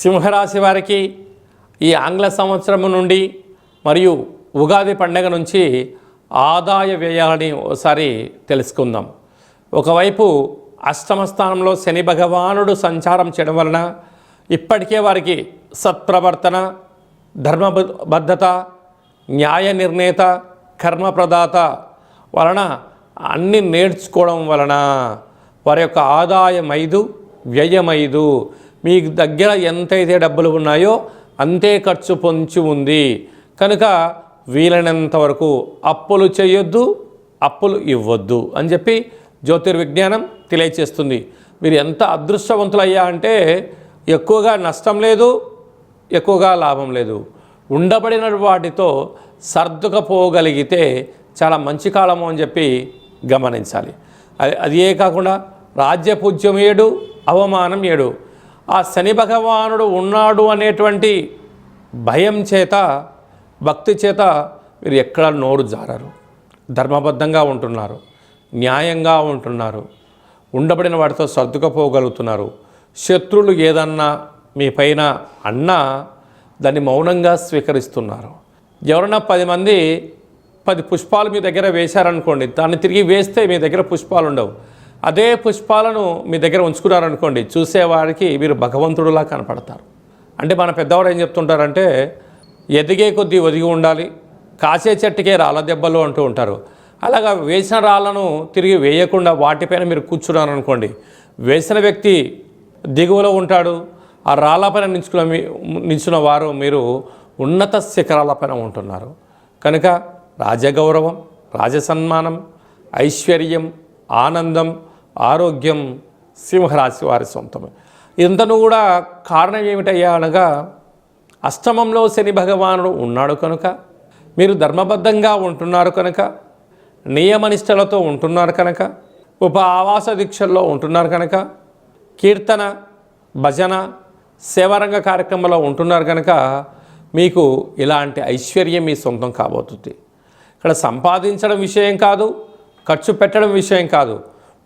సింహరాశి వారికి ఈ ఆంగ్ల సంవత్సరం నుండి మరియు ఉగాది పండగ నుంచి ఆదాయ వ్యయాలని ఒకసారి తెలుసుకుందాం. ఒకవైపు అష్టమ స్థానంలో శని భగవానుడు సంచారం చేయడం వలన ఇప్పటికే వారికి సత్ప్రవర్తన, ధర్మబద్ధత, న్యాయ నిర్ణేత, కర్మప్రదాత వలన అన్నీ నేర్చుకోవడం వలన వారి యొక్క ఆదాయం 5, వ్యయం 5. మీ దగ్గర ఎంతైతే డబ్బులు ఉన్నాయో అంతే ఖర్చు పొంచి ఉంది కనుక వీలైనంత వరకు అప్పులు చేయొద్దు, అప్పులు ఇవ్వద్దు అని చెప్పి జ్యోతిర్విజ్ఞానం తెలియచేస్తుంది. మీరు ఎంత అదృష్టవంతులయ్యా అంటే ఎక్కువగా నష్టం లేదు, ఎక్కువగా లాభం లేదు. ఉండబడిన వాటితో సర్దుకపోగలిగితే చాలా మంచి కాలము అని చెప్పి గమనించాలి. అదే కాకుండా రాజ్యపూజ్యం 7, అవమానం 7. ఆ శని భగవానుడు ఉన్నాడు అనేటువంటి భయం చేత, భక్తి చేత మీరు ఎక్కడ నోరు జారరు, ధర్మబద్ధంగా ఉంటున్నారు, న్యాయంగా ఉంటున్నారు, ఉండబడిన వాటితో సర్దుకపోగలుగుతున్నారు. శత్రువులు ఏదన్నా మీ పైన అన్నా దాన్ని మౌనంగా స్వీకరిస్తున్నారు. ఎవరన్నా 10 మంది 10 పుష్పాలు మీ దగ్గర వేశారనుకోండి, దాన్ని తిరిగి వేస్తే మీ దగ్గర పుష్పాలు ఉండవు. అదే పుష్పాలను మీ దగ్గర ఉంచుకున్నారనుకోండి, చూసేవారికి మీరు భగవంతుడులా కనపడతారు. అంటే మన పెద్దవారు ఏం చెప్తుంటారంటే ఎదిగే కొద్దీ ఒదిగి ఉండాలి, కాసే చెట్టుకే రాళ్ళ దెబ్బలు అంటూ ఉంటారు. అలాగా వేసిన రాళ్ళను తిరిగి వేయకుండా వాటిపైన మీరు కూర్చున్నారనుకోండి, వేసిన వ్యక్తి దిగువలో ఉంటాడు, ఆ రాళ్ళపైన నించున్న వారు మీరు ఉన్నత శిఖరాలపైన ఉంటున్నారు. కనుక రాజగౌరవం, రాజసన్మానం, ఐశ్వర్యం, ఆనందం, ఆరోగ్యం సింహరాశి వారి సొంతమే. ఇంతను కూడా కారణం ఏమిటయ్యా అనగా అష్టమంలో శని భగవానుడు ఉన్నాడు కనుక, మీరు ధర్మబద్ధంగా ఉంటున్నారు కనుక, నియమనిష్టలతో ఉంటున్నారు కనుక, ఉపవాస దీక్షల్లో ఉంటున్నారు కనుక, కీర్తన, భజన, సేవారంగ కార్యక్రమంలో ఉంటున్నారు కనుక మీకు ఇలాంటి ఐశ్వర్యం మీ సొంతం కాబోతుంది. ఇక్కడ సంపాదించడం విషయం కాదు, ఖర్చు పెట్టడం విషయం కాదు,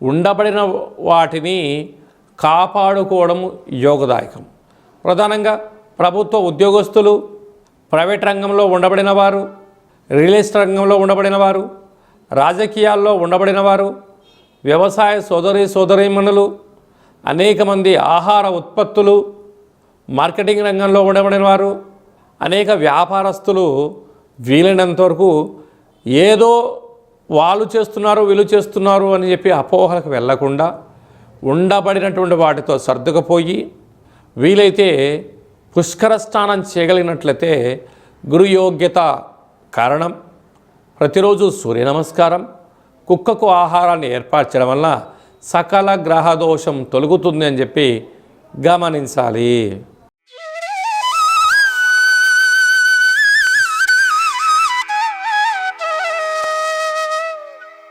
ఉండబడిన వాటిని కాపాడుకోవడం యోగదాయకం. ప్రధానంగా ప్రభుత్వ ఉద్యోగస్తులు, ప్రైవేట్ రంగంలో ఉండబడిన వారు, రియల్ ఎస్టేట్ రంగంలో ఉండబడిన వారు, రాజకీయాల్లో ఉండబడిన వారు, వ్యవసాయ సోదరీమణులు, అనేక మంది ఆహార ఉత్పత్తులు, మార్కెటింగ్ రంగంలో ఉండబడిన వారు, అనేక వ్యాపారస్తులు వీలైనంత వరకు ఏదో వాళ్ళు చేస్తున్నారు వీళ్ళు చేస్తున్నారు అని చెప్పి అపోహలకు వెళ్లకుండా ఉండబడినటువంటి వాటితో సర్దుకుపోయి వీలైతే పుష్కర స్నానం చేయగలిగినట్లయితే గురు యోగ్యత కారణం ప్రతిరోజు సూర్య నమస్కారం, కుక్కకు ఆహారాన్ని ఏర్పరచడం వల్ల సకల గ్రహదోషం తొలగుతుంది అని చెప్పి గమనించాలి.